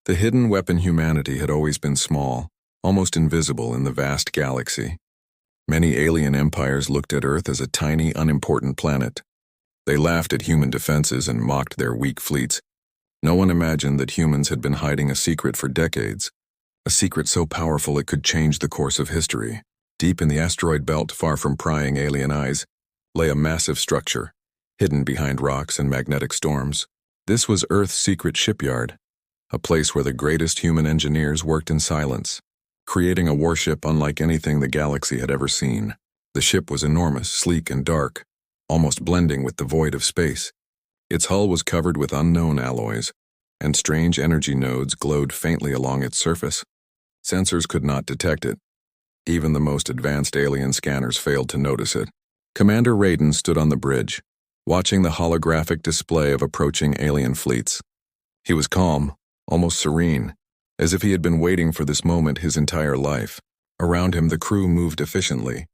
The hidden weapon humanity had always been small, almost invisible in the vast galaxy. Many alien empires looked at Earth as a tiny, unimportant planet. They laughed at human defenses and mocked their weak fleets. No one imagined that humans had been hiding a secret for decades, a secret so powerful it could change the course of history. Deep in the asteroid belt, far from prying alien eyes, lay a massive structure, hidden behind rocks and magnetic storms. This was Earth's secret shipyard, a place where the greatest human engineers worked in silence, creating a warship unlike anything the galaxy had ever seen. The ship was enormous, sleek and dark, almost blending with the void of space. Its hull was covered with unknown alloys, and strange energy nodes glowed faintly along its surface. Sensors could not detect it. Even the most advanced alien scanners failed to notice it. Commander Raiden stood on the bridge, watching the holographic display of approaching alien fleets. He was calm, almost serene, as if he had been waiting for this moment his entire life. Around him the crew moved efficiently,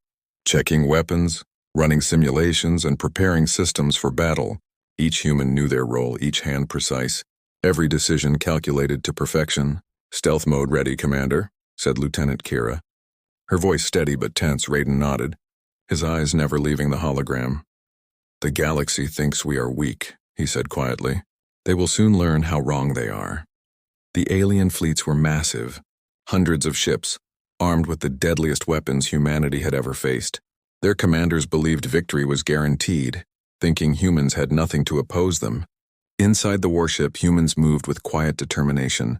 checking weapons, running simulations, and preparing systems for battle. Each human knew their role, each hand precise, every decision calculated to perfection. "Stealth mode ready, Commander," said Lieutenant Kira. Her voice steady but tense. Raiden nodded, his eyes never leaving the hologram. "The galaxy thinks we are weak," he said quietly. "They will soon learn how wrong they are." The alien fleets were massive, hundreds of ships, armed with the deadliest weapons humanity had ever faced. Their commanders believed victory was guaranteed, thinking humans had nothing to oppose them. Inside the warship, humans moved with quiet determination,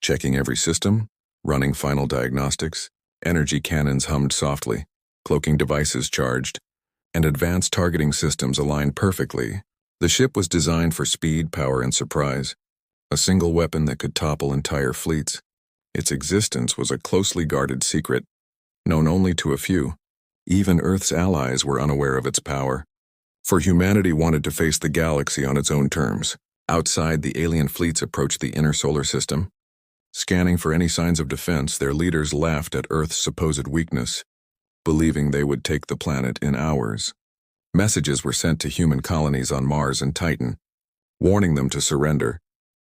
checking every system, running final diagnostics. Energy cannons hummed softly, cloaking devices charged, and advanced targeting systems aligned perfectly. The ship was designed for speed, power, and surprise, a single weapon that could topple entire fleets. Its existence was a closely guarded secret, known only to a few. Even Earth's allies were unaware of its power, for humanity wanted to face the galaxy on its own terms. Outside, the alien fleets approached the inner solar system. Scanning for any signs of defense, their leaders laughed at Earth's supposed weakness, believing they would take the planet in hours. Messages were sent to human colonies on Mars and Titan, warning them to surrender,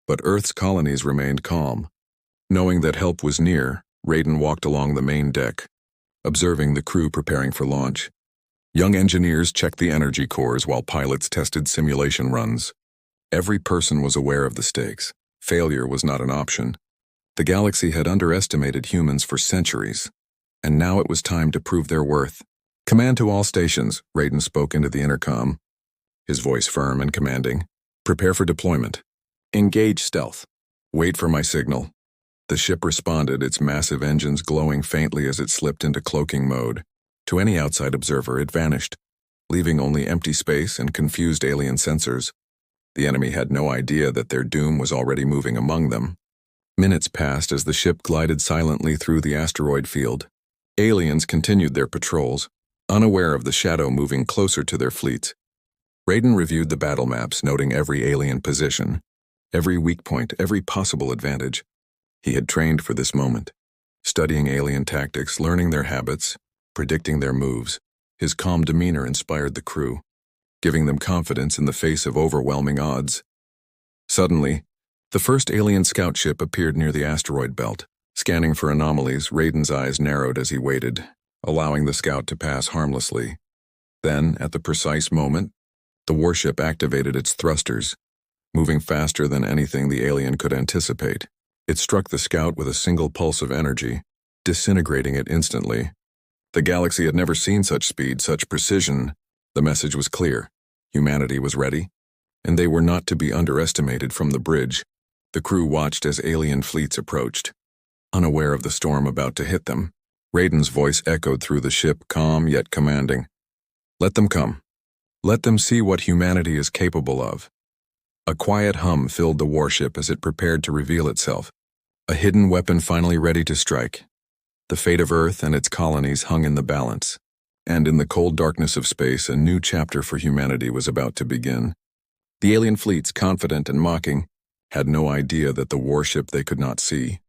but Earth's colonies remained calm. Knowing that help was near, Raiden walked along the main deck, observing the crew preparing for launch. Young engineers checked the energy cores while pilots tested simulation runs. Every person was aware of the stakes. Failure was not an option. The galaxy had underestimated humans for centuries, and now it was time to prove their worth. "Command to all stations," Raiden spoke into the intercom, his voice firm and commanding. "Prepare for deployment. Engage stealth. Wait for my signal." The ship responded, its massive engines glowing faintly as it slipped into cloaking mode. To any outside observer, it vanished, leaving only empty space and confused alien sensors. The enemy had no idea that their doom was already moving among them. Minutes passed as the ship glided silently through the asteroid field. Aliens continued their patrols, unaware of the shadow moving closer to their fleets. Raiden reviewed the battle maps, noting every alien position, every weak point, every possible advantage. He had trained for this moment, studying alien tactics, learning their habits, predicting their moves. His calm demeanor inspired the crew, giving them confidence in the face of overwhelming odds. Suddenly, the first alien scout ship appeared near the asteroid belt. Scanning for anomalies, Raiden's eyes narrowed as he waited, allowing the scout to pass harmlessly. Then, at the precise moment, the warship activated its thrusters, moving faster than anything the alien could anticipate. It struck the scout with a single pulse of energy, disintegrating it instantly. The galaxy had never seen such speed, such precision. The message was clear. Humanity was ready, and they were not to be underestimated. From the bridge, the crew watched as alien fleets approached, unaware of the storm about to hit them. Raiden's voice echoed through the ship, calm yet commanding. "Let them come. Let them see what humanity is capable of." A quiet hum filled the warship as it prepared to reveal itself, a hidden weapon finally ready to strike. The fate of Earth and its colonies hung in the balance, and in the cold darkness of space, a new chapter for humanity was about to begin. The alien fleets, confident and mocking, had no idea that the warship they could not see,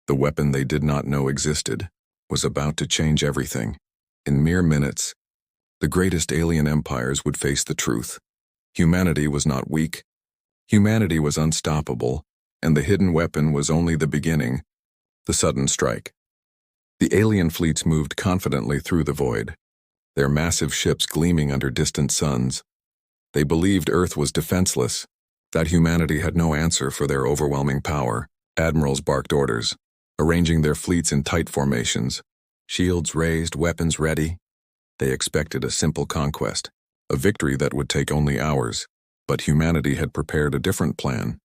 the weapon they did not know existed, was about to change everything. In mere minutes, the greatest alien empires would face the truth. Humanity was not weak. Humanity was unstoppable, and the hidden weapon was only the beginning, the sudden strike. The alien fleets moved confidently through the void, their massive ships gleaming under distant suns. They believed Earth was defenseless, that humanity had no answer for their overwhelming power. Admirals barked orders, arranging their fleets in tight formations, shields raised, weapons ready. They expected a simple conquest, a victory that would take only hours, but humanity had prepared a different plan,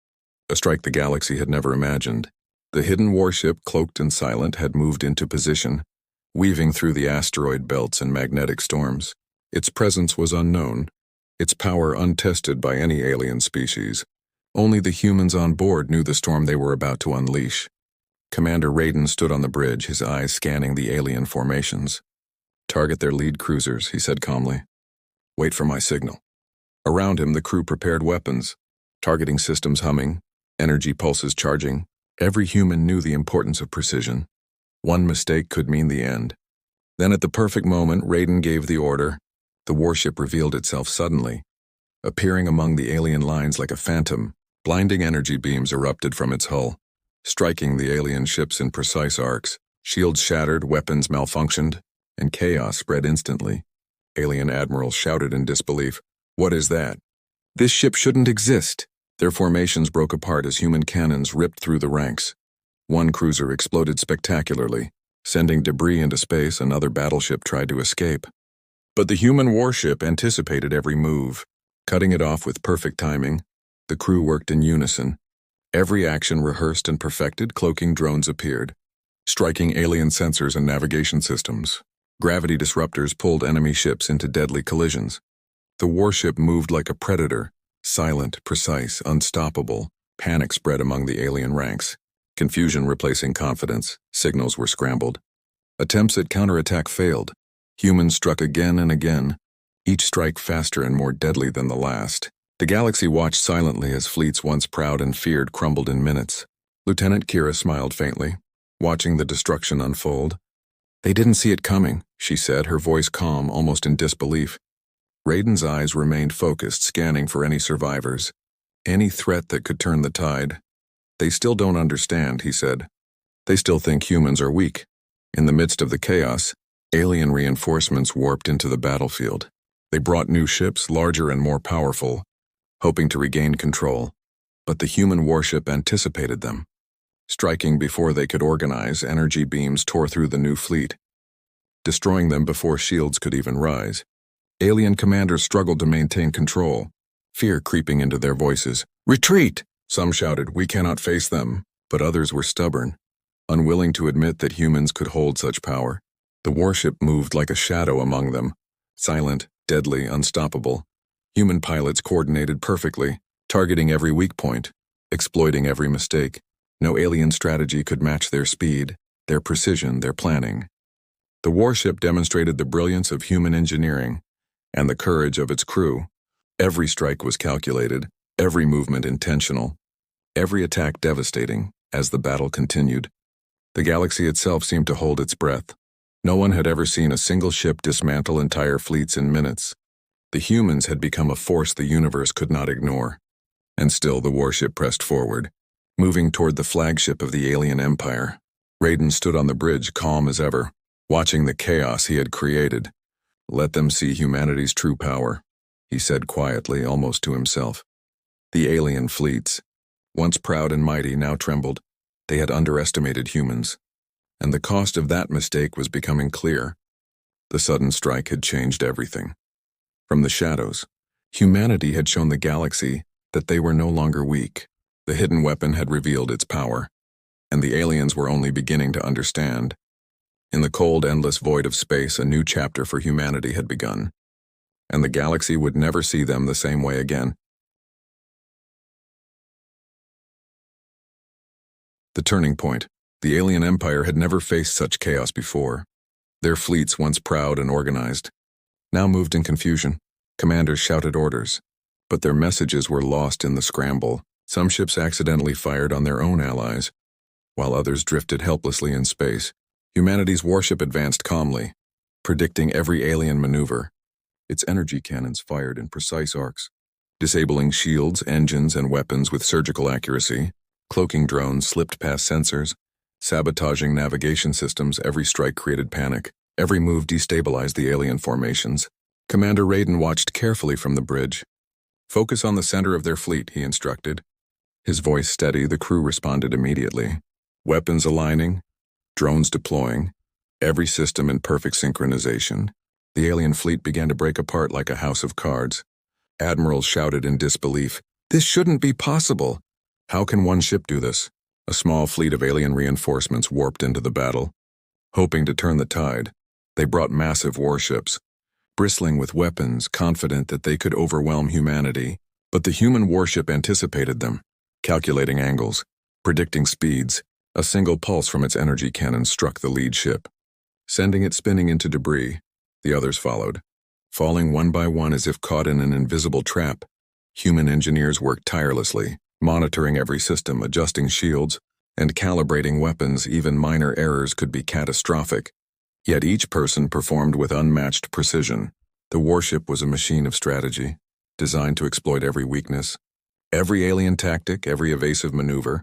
a strike the galaxy had never imagined. The hidden warship, cloaked and silent, had moved into position, weaving through the asteroid belts and magnetic storms. Its presence was unknown, its power untested by any alien species. Only the humans on board knew the storm they were about to unleash. Commander Raiden stood on the bridge, his eyes scanning the alien formations. "Target their lead cruisers," he said calmly. "Wait for my signal." Around him, the crew prepared weapons, targeting systems humming, energy pulses charging. Every human knew the importance of precision. One mistake could mean the end. Then at the perfect moment, Raiden gave the order. The warship revealed itself suddenly, appearing among the alien lines like a phantom. Blinding energy beams erupted from its hull, striking the alien ships in precise arcs. Shields shattered, weapons malfunctioned, and chaos spread instantly. Alien admirals shouted in disbelief. "What is that? This ship shouldn't exist." Their formations broke apart as human cannons ripped through the ranks. One cruiser exploded spectacularly, sending debris into space. Another battleship tried to escape. But the human warship anticipated every move, cutting it off with perfect timing. The crew worked in unison. Every action rehearsed and perfected. Cloaking drones appeared, striking alien sensors and navigation systems. Gravity disruptors pulled enemy ships into deadly collisions. The warship moved like a predator, silent, precise, unstoppable. Panic spread among the alien ranks. Confusion replacing confidence. Signals were scrambled. Attempts at counterattack failed. Humans struck again and again, each strike faster and more deadly than the last. The galaxy watched silently as fleets once proud and feared crumbled in minutes. Lieutenant Kira smiled faintly, watching the destruction unfold. "They didn't see it coming," she said, her voice calm, almost in disbelief. Raiden's eyes remained focused, scanning for any survivors, any threat that could turn the tide. "They still don't understand," he said. "They still think humans are weak." In the midst of the chaos, alien reinforcements warped into the battlefield. They brought new ships, larger and more powerful, hoping to regain control. But the human warship anticipated them. Striking before they could organize, energy beams tore through the new fleet, destroying them before shields could even rise. Alien commanders struggled to maintain control, fear creeping into their voices. "Retreat!" Some shouted, "We cannot face them," but others were stubborn, unwilling to admit that humans could hold such power. The warship moved like a shadow among them, silent, deadly, unstoppable. Human pilots coordinated perfectly, targeting every weak point, exploiting every mistake. No alien strategy could match their speed, their precision, their planning. The warship demonstrated the brilliance of human engineering and the courage of its crew. Every strike was calculated, every movement intentional, every attack devastating. As the battle continued, the galaxy itself seemed to hold its breath. No one had ever seen a single ship dismantle entire fleets in minutes. The humans had become a force the universe could not ignore. And still the warship pressed forward, moving toward the flagship of the alien empire. Raiden stood on the bridge, calm as ever, watching the chaos he had created. "Let them see humanity's true power," he said quietly, almost to himself. The alien fleets, once proud and mighty, now trembled. They had underestimated humans, and the cost of that mistake was becoming clear. The sudden strike had changed everything. From the shadows, humanity had shown the galaxy that they were no longer weak. The hidden weapon had revealed its power, and the aliens were only beginning to understand. In the cold, endless void of space, a new chapter for humanity had begun, and the galaxy would never see them the same way again. The turning point. The alien empire had never faced such chaos before. Their fleets, once proud and organized, now moved in confusion. Commanders shouted orders, but their messages were lost in the scramble. Some ships accidentally fired on their own allies, while others drifted helplessly in space. Humanity's warship advanced calmly, predicting every alien maneuver. Its energy cannons fired in precise arcs, disabling shields, engines, and weapons with surgical accuracy. Cloaking drones slipped past sensors, sabotaging navigation systems. Every strike created panic. Every move destabilized the alien formations. Commander Raiden watched carefully from the bridge. "Focus on the center of their fleet," he instructed. His voice steady, the crew responded immediately. Weapons aligning, drones deploying, every system in perfect synchronization. The alien fleet began to break apart like a house of cards. Admirals shouted in disbelief, "This shouldn't be possible! How can one ship do this?" A small fleet of alien reinforcements warped into the battle. Hoping to turn the tide, they brought massive warships, bristling with weapons, confident that they could overwhelm humanity. But the human warship anticipated them, calculating angles, predicting speeds. A single pulse from its energy cannon struck the lead ship, sending it spinning into debris. The others followed, falling one by one as if caught in an invisible trap. Human engineers worked tirelessly, monitoring every system, adjusting shields, and calibrating weapons. Even minor errors could be catastrophic. Yet each person performed with unmatched precision. The warship was a machine of strategy, designed to exploit every weakness. Every alien tactic, every evasive maneuver,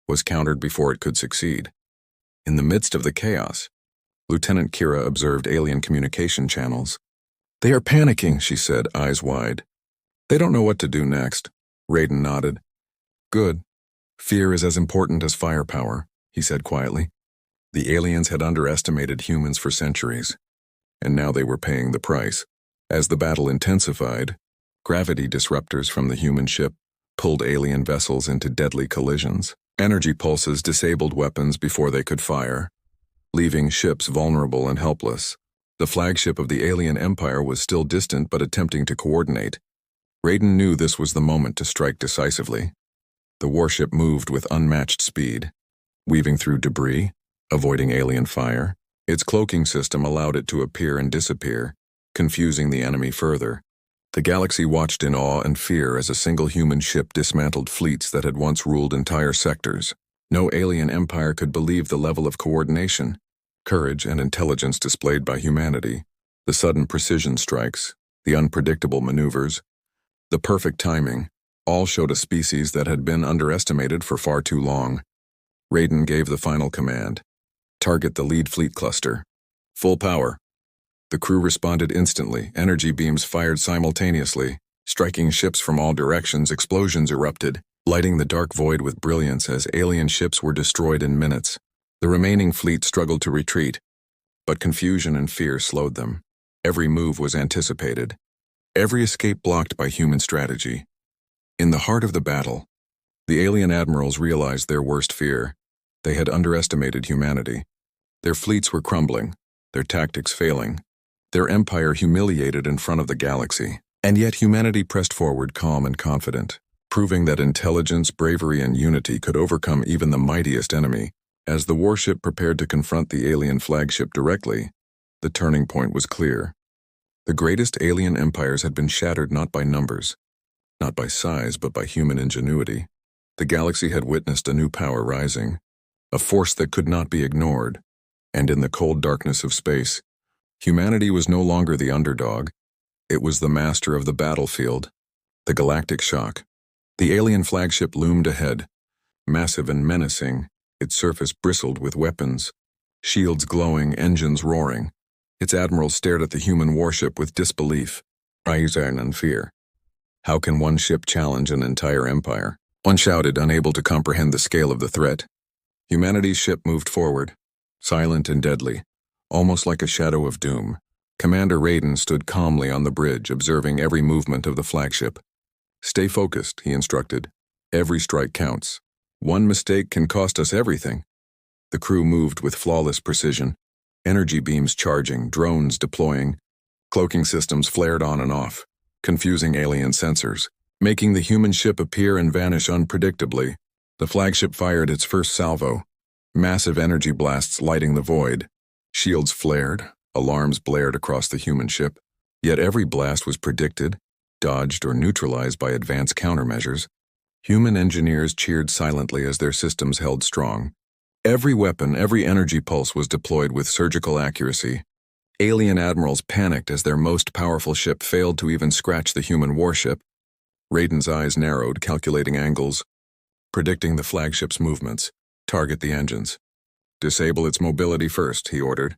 was countered before it could succeed. In the midst of the chaos, Lieutenant Kira observed alien communication channels. "They are panicking," she said, eyes wide. "They don't know what to do next." Raiden nodded. "Good. Fear is as important as firepower," he said quietly. The aliens had underestimated humans for centuries, and now they were paying the price. As the battle intensified, gravity disruptors from the human ship pulled alien vessels into deadly collisions. Energy pulses disabled weapons before they could fire, leaving ships vulnerable and helpless. The flagship of the alien empire was still distant but attempting to coordinate. Raiden knew this was the moment to strike decisively. The warship moved with unmatched speed, weaving through debris, avoiding alien fire. Its cloaking system allowed it to appear and disappear, confusing the enemy further. The galaxy watched in awe and fear as a single human ship dismantled fleets that had once ruled entire sectors. No alien empire could believe the level of coordination, courage, and intelligence displayed by humanity. The sudden precision strikes, the unpredictable maneuvers, the perfect timing, all showed a species that had been underestimated for far too long. Raiden gave the final command: "Target the lead fleet cluster. Full power." The crew responded instantly. Energy beams fired simultaneously, striking ships from all directions. Explosions erupted, lighting the dark void with brilliance as alien ships were destroyed in minutes. The remaining fleet struggled to retreat, but confusion and fear slowed them. Every move was anticipated, every escape blocked by human strategy. In the heart of the battle, the alien admirals realized their worst fear. They had underestimated humanity. Their fleets were crumbling, their tactics failing, their empire humiliated in front of the galaxy. And yet humanity pressed forward calm and confident, proving that intelligence, bravery, and unity could overcome even the mightiest enemy. As the warship prepared to confront the alien flagship directly, the turning point was clear. The greatest alien empires had been shattered not by numbers, not by size, but by human ingenuity. The galaxy had witnessed a new power rising, a force that could not be ignored. And in the cold darkness of space, humanity was no longer the underdog. It was the master of the battlefield. The galactic shock. The alien flagship loomed ahead, massive and menacing. Its surface bristled with weapons, shields glowing, engines roaring. Its admirals stared at the human warship with disbelief, Ryuzan and fear. How can one ship challenge an entire empire? One shouted, unable to comprehend the scale of the threat. Humanity's ship moved forward, silent and deadly, almost like a shadow of doom. Commander Raiden stood calmly on the bridge, observing every movement of the flagship. "Stay focused," he instructed. "Every strike counts. One mistake can cost us everything." The crew moved with flawless precision, energy beams charging, drones deploying. Cloaking systems flared on and off, confusing alien sensors, making the human ship appear and vanish unpredictably. The flagship fired its first salvo, massive energy blasts lighting the void. Shields flared, alarms blared across the human ship. Yet every blast was predicted, dodged, or neutralized by advanced countermeasures. Human engineers cheered silently as their systems held strong. Every weapon, every energy pulse was deployed with surgical accuracy. Alien admirals panicked as their most powerful ship failed to even scratch the human warship. Raiden's eyes narrowed, calculating angles, predicting the flagship's movements. Target the engines. Disable its mobility first, he ordered.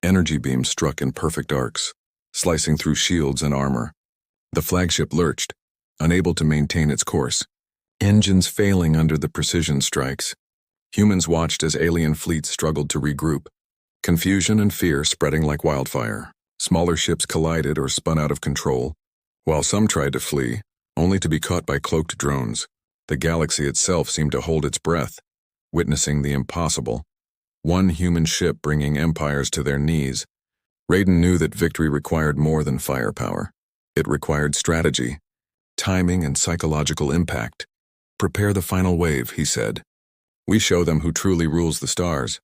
Energy beams struck in perfect arcs, slicing through shields and armor. The flagship lurched, unable to maintain its course. Engines failing under the precision strikes. Humans watched as alien fleets struggled to regroup. Confusion and fear spreading like wildfire. Smaller ships collided or spun out of control, while some tried to flee, only to be caught by cloaked drones. The galaxy itself seemed to hold its breath, witnessing the impossible. One human ship bringing empires to their knees. Raiden knew that victory required more than firepower. It required strategy, timing, and psychological impact. Prepare the final wave, he said. We show them who truly rules the stars.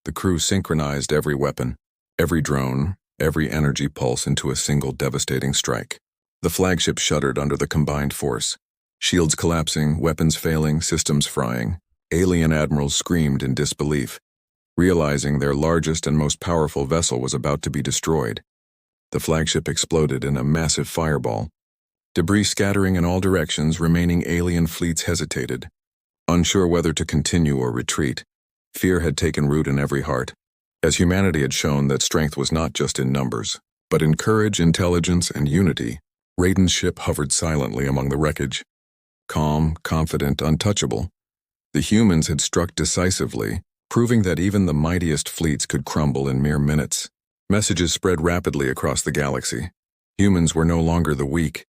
The crew synchronized every weapon, every drone, every energy pulse into a single devastating strike. The flagship shuddered under the combined force. Shields collapsing, weapons failing, systems frying. Alien admirals screamed in disbelief, realizing their largest and most powerful vessel was about to be destroyed. The flagship exploded in a massive fireball. Debris scattering in all directions, remaining alien fleets hesitated, unsure whether to continue or retreat. Fear had taken root in every heart, as humanity had shown that strength was not just in numbers, but in courage, intelligence, and unity. Raiden's ship hovered silently among the wreckage. Calm, confident, untouchable. The humans had struck decisively, proving that even the mightiest fleets could crumble in mere minutes. Messages spread rapidly across the galaxy. Humans were no longer the weak,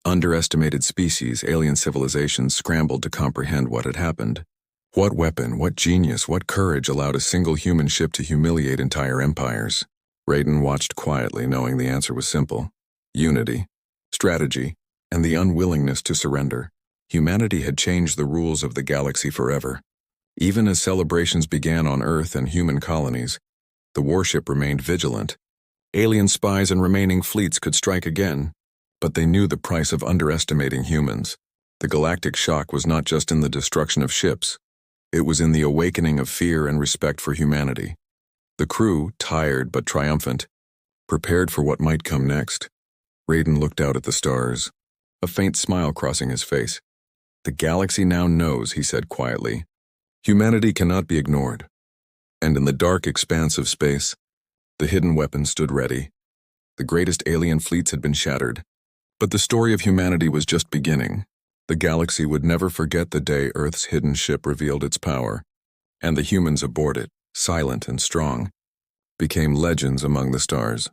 underestimated species. Alien civilizations scrambled to comprehend what had happened. What weapon, what genius, what courage allowed a single human ship to humiliate entire empires? Raiden watched quietly, knowing the answer was simple. Unity, strategy, and the unwillingness to surrender. Humanity had changed the rules of the galaxy forever. Even as celebrations began on Earth and human colonies, the warship remained vigilant. Alien spies and remaining fleets could strike again, but they knew the price of underestimating humans. The galactic shock was not just in the destruction of ships. It was in the awakening of fear and respect for humanity. The crew, tired but triumphant, prepared for what might come next. Raiden looked out at the stars, a faint smile crossing his face. The galaxy now knows, he said quietly. Humanity cannot be ignored. And in the dark expanse of space, the hidden weapons stood ready. The greatest alien fleets had been shattered. But the story of humanity was just beginning. The galaxy would never forget the day Earth's hidden ship revealed its power, and the humans aboard it, silent and strong, became legends among the stars.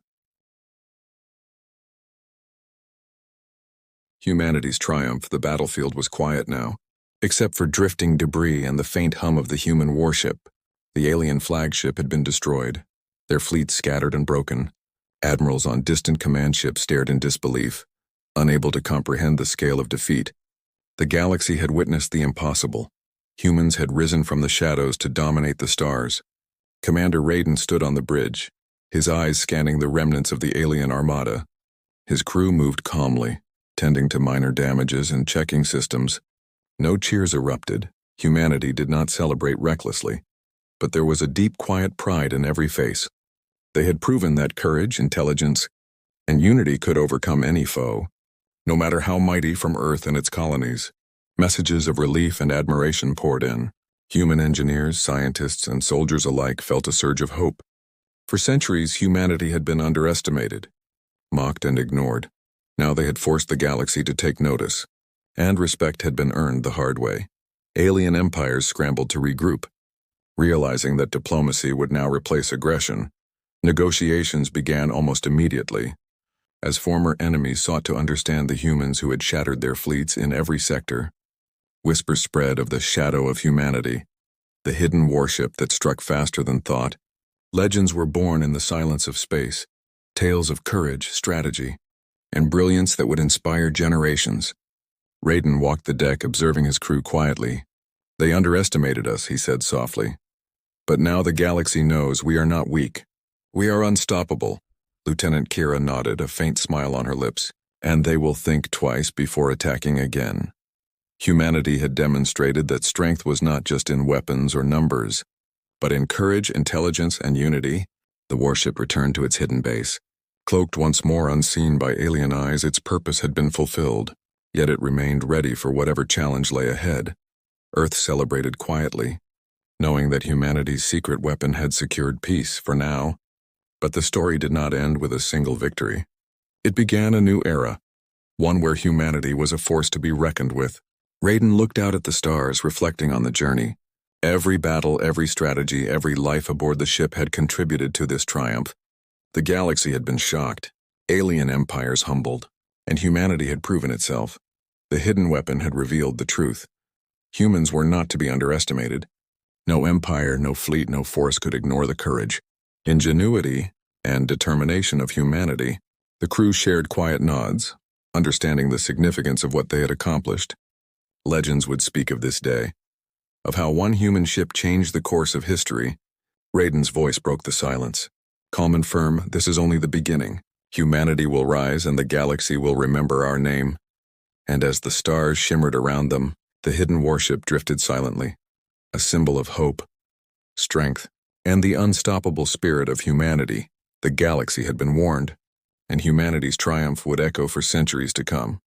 Humanity's triumph. The battlefield was quiet now, except for drifting debris and the faint hum of the human warship. The alien flagship had been destroyed, their fleet scattered and broken. Admirals on distant command ships stared in disbelief, unable to comprehend the scale of defeat. The galaxy had witnessed the impossible. Humans had risen from the shadows to dominate the stars. Commander Raiden stood on the bridge, his eyes scanning the remnants of the alien armada. His crew moved calmly, tending to minor damages and checking systems. No cheers erupted. Humanity did not celebrate recklessly, but there was a deep, quiet pride in every face. They had proven that courage, intelligence, and unity could overcome any foe, no matter how mighty from Earth and its colonies. Messages of relief and admiration poured in. Human engineers, scientists, and soldiers alike felt a surge of hope. For centuries, humanity had been underestimated, mocked and ignored. Now they had forced the galaxy to take notice, and respect had been earned the hard way. Alien empires scrambled to regroup. Realizing that diplomacy would now replace aggression, negotiations began almost immediately, as former enemies sought to understand the humans who had shattered their fleets in every sector. Whispers spread of the shadow of humanity, the hidden warship that struck faster than thought. Legends were born in the silence of space, tales of courage, strategy, and brilliance that would inspire generations. Raiden walked the deck, observing his crew quietly. They underestimated us, he said softly. But now the galaxy knows we are not weak. We are unstoppable. Lieutenant Kira nodded, a faint smile on her lips. And they will think twice before attacking again. Humanity had demonstrated that strength was not just in weapons or numbers, but in courage, intelligence, and unity. The warship returned to its hidden base. Cloaked once more, unseen by alien eyes, its purpose had been fulfilled, yet it remained ready for whatever challenge lay ahead. Earth celebrated quietly, knowing that humanity's secret weapon had secured peace for now. But the story did not end with a single victory. It began a new era, one where humanity was a force to be reckoned with. Raiden looked out at the stars, reflecting on the journey. Every battle, every strategy, every life aboard the ship had contributed to this triumph. The galaxy had been shocked, alien empires humbled, and humanity had proven itself. The hidden weapon had revealed the truth. Humans were not to be underestimated. No empire, no fleet, no force could ignore the courage, ingenuity, and determination of humanity. The crew shared quiet nods, understanding the significance of what they had accomplished. Legends would speak of this day, of how one human ship changed the course of history. Raiden's voice broke the silence. Calm and firm, this is only the beginning. Humanity will rise and the galaxy will remember our name. And as the stars shimmered around them, the hidden warship drifted silently, a symbol of hope, strength, and the unstoppable spirit of humanity. The galaxy had been warned, and humanity's triumph would echo for centuries to come.